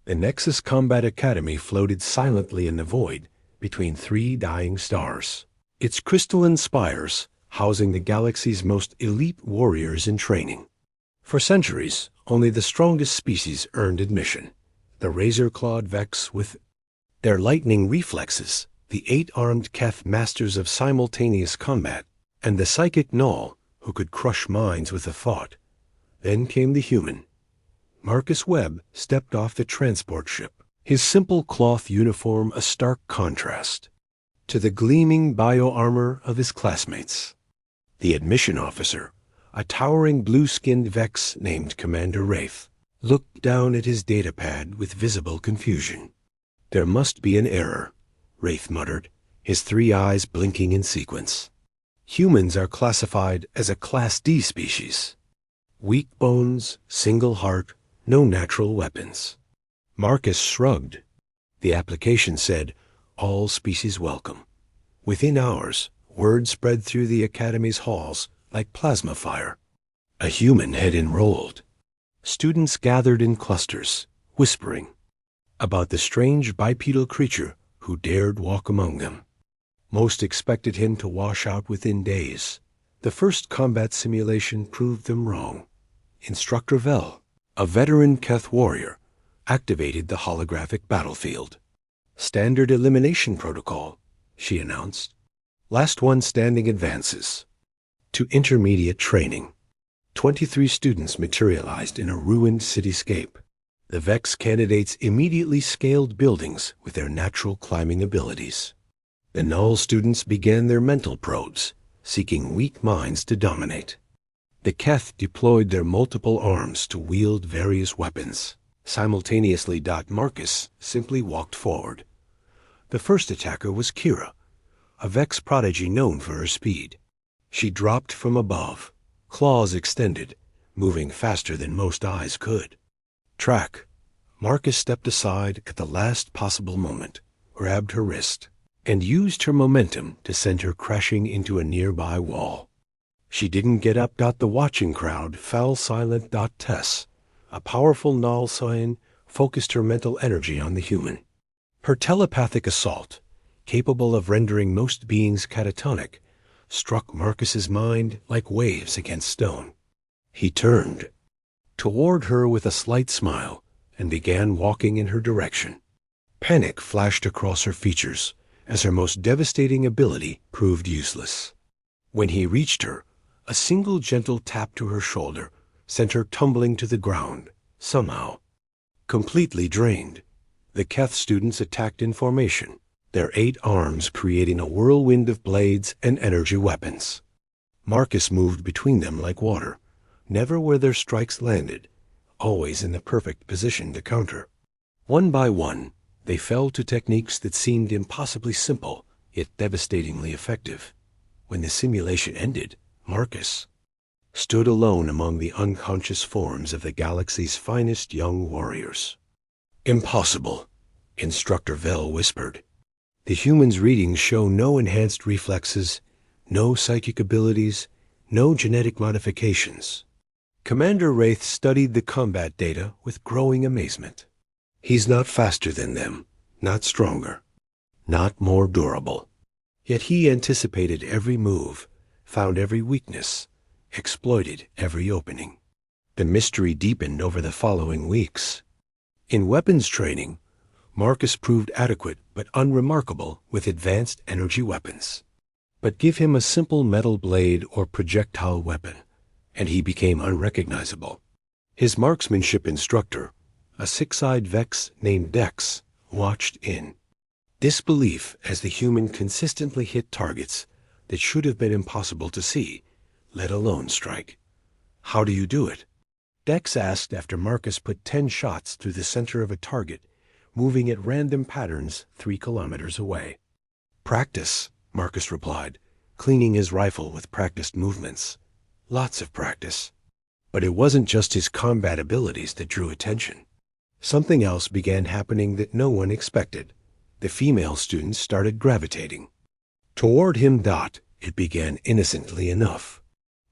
The Nexus Combat Academy floated silently in the void between three dying stars, its crystalline spires housing the galaxy's most elite warriors in training. For centuries, only the strongest species earned admission. The razor-clawed Vex with their lightning reflexes, the eight-armed Keth masters of simultaneous combat, and the psychic Null who could crush minds with a thought. Then came the human. Marcus Webb stepped off the transport ship, his simple cloth uniform a stark contrast to the gleaming bio-armor of his classmates. The admission officer, a towering blue-skinned Vex named Commander Wraith, looked down at his datapad with visible confusion. "There must be an error," Wraith muttered, his three eyes blinking in sequence. "Humans are classified as a Class D species. Weak bones, single heart, no natural weapons." Marcus shrugged. The application said, "All species welcome." Within hours, word spread through the Academy's halls like plasma fire. A human had enrolled. Students gathered in clusters, whispering about the strange bipedal creature who dared walk among them. Most expected him to wash out within days. The first combat simulation proved them wrong. Instructor Vel, a veteran Keth warrior, activated the holographic battlefield. "Standard elimination protocol," she announced. "Last one standing advances to intermediate training." 23 students materialized in a ruined cityscape. The Vex candidates immediately scaled buildings with their natural climbing abilities. The Null students began their mental probes, seeking weak minds to dominate. The Keth deployed their multiple arms to wield various weapons. Simultaneously, Marcus simply walked forward. The first attacker was Kira, a Vex prodigy known for her speed. She dropped from above, claws extended, moving faster than most eyes could. Track. Marcus stepped aside at the last possible moment, grabbed her wrist, and used her momentum to send her crashing into a nearby wall. She didn't get up. The watching crowd fell silent. Tess, a powerful Null Scion, focused her mental energy on the human. Her telepathic assault, capable of rendering most beings catatonic, struck Marcus's mind like waves against stone. He turned toward her with a slight smile and began walking in her direction. Panic flashed across her features as her most devastating ability proved useless. When he reached her, a single gentle tap to her shoulder sent her tumbling to the ground. Somehow, completely drained, the Keth students attacked in formation, their 8 arms creating a whirlwind of blades and energy weapons. Marcus moved between them like water, never where their strikes landed, always in the perfect position to counter. One by one, they fell to techniques that seemed impossibly simple, yet devastatingly effective. When the simulation ended, Marcus stood alone among the unconscious forms of the galaxy's finest young warriors. "Impossible," Instructor Vel whispered. "The human's readings show no enhanced reflexes, no psychic abilities, no genetic modifications." Commander Wraith studied the combat data with growing amazement. "He's not faster than them, not stronger, not more durable. Yet he anticipated every move, found every weakness, exploited every opening." The mystery deepened over the following weeks. In weapons training, Marcus proved adequate but unremarkable with advanced energy weapons. But give him a simple metal blade or projectile weapon, and he became unrecognizable. His marksmanship instructor, a 6-eyed Vex named Dex, watched in disbelief as the human consistently hit targets that should have been impossible to see, let alone strike. "How do you do it?" Dex asked after Marcus put 10 shots through the center of a target, moving at random patterns 3 kilometers away. "Practice," Marcus replied, cleaning his rifle with practiced movements. Lots of practice. But it wasn't just his combat abilities that drew attention. Something else began happening that no one expected. The female students started gravitating toward him. It began innocently enough.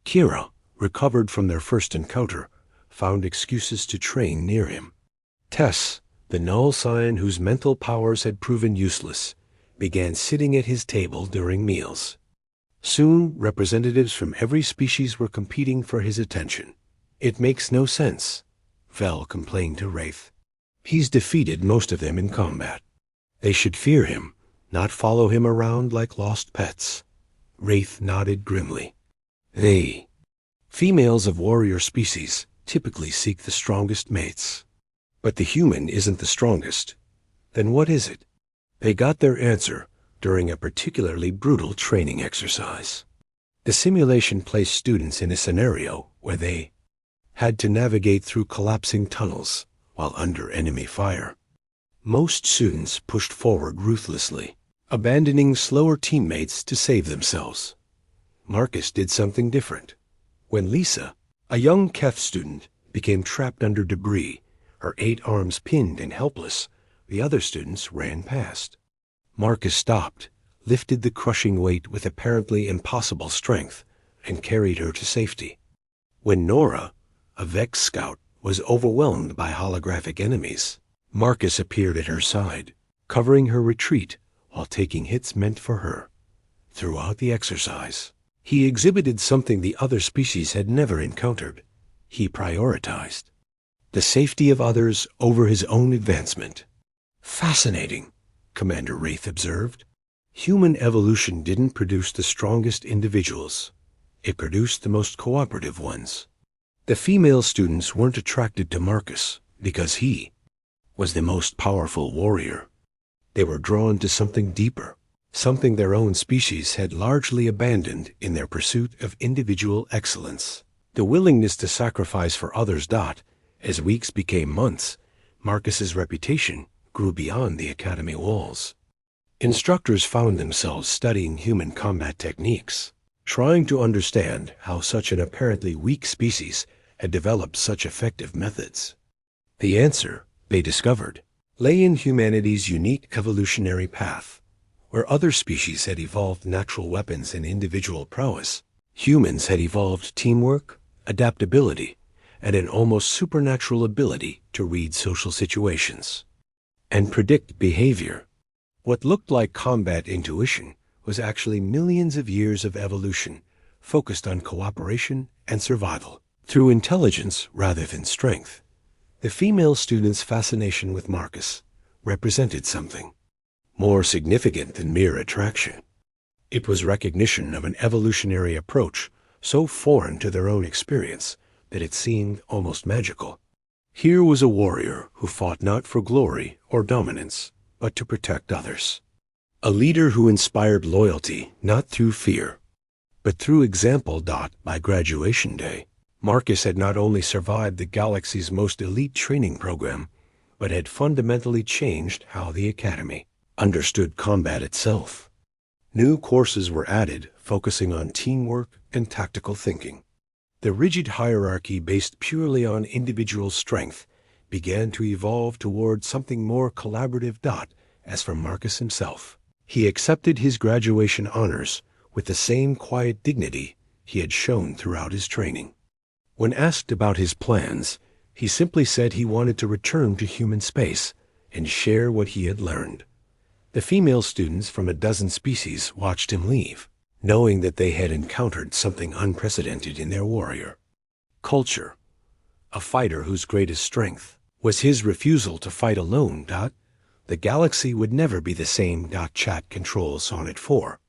Kira, recovered from their first encounter, found excuses to train near him. Tess, The null scion whose mental powers had proven useless began sitting at his table during meals. Soon, representatives from every species were competing for his attention. "It makes no sense," Vel complained to Wraith. "He's defeated most of them in combat. They should fear him, not follow him around like lost pets." Wraith nodded grimly. "They, females of warrior species, typically seek the strongest mates. But the human isn't the strongest. Then what is it?" They got their answer during a particularly brutal training exercise. The simulation placed students in a scenario where they had to navigate through collapsing tunnels while under enemy fire. Most students pushed forward ruthlessly, abandoning slower teammates to save themselves. Marcus did something different. When Lisa, a young Keth student, became trapped under debris, her 8 arms pinned and helpless, the other students ran past. Marcus stopped, lifted the crushing weight with apparently impossible strength, and carried her to safety. When Nora, a Vex scout, was overwhelmed by holographic enemies, Marcus appeared at her side, covering her retreat while taking hits meant for her. Throughout the exercise, he exhibited something the other species had never encountered. He prioritized the safety of others over his own advancement. "Fascinating," Commander Wraith observed. "Human evolution didn't produce the strongest individuals. It produced the most cooperative ones." The female students weren't attracted to Marcus because he was the most powerful warrior. They were drawn to something deeper, something their own species had largely abandoned in their pursuit of individual excellence. The willingness to sacrifice for others. As weeks became months, Marcus's reputation grew beyond the academy walls. Instructors found themselves studying human combat techniques, trying to understand how such an apparently weak species had developed such effective methods. The answer, they discovered, lay in humanity's unique evolutionary path. Where other species had evolved natural weapons and individual prowess, humans had evolved teamwork, adaptability, and an almost supernatural ability to read social situations and predict behavior. What looked like combat intuition was actually millions of years of evolution focused on cooperation and survival. Through intelligence rather than strength, the female student's fascination with Marcus represented something more significant than mere attraction. It was recognition of an evolutionary approach so foreign to their own experience that it seemed almost magical. Here was a warrior who fought not for glory or dominance, but to protect others. A leader who inspired loyalty not through fear, but through example. By graduation day, Marcus had not only survived the galaxy's most elite training program, but had fundamentally changed how the Academy understood combat itself. New courses were added, focusing on teamwork and tactical thinking. The rigid hierarchy based purely on individual strength began to evolve toward something more collaborative. As for Marcus himself, he accepted his graduation honors with the same quiet dignity he had shown throughout his training. When asked about his plans, he simply said he wanted to return to human space and share what he had learned. The female students from a dozen species watched him leave, knowing that they had encountered something unprecedented in their warrior. Culture, a fighter whose greatest strength was his refusal to fight alone. The galaxy would never be the same. Chat control Sonnet 4.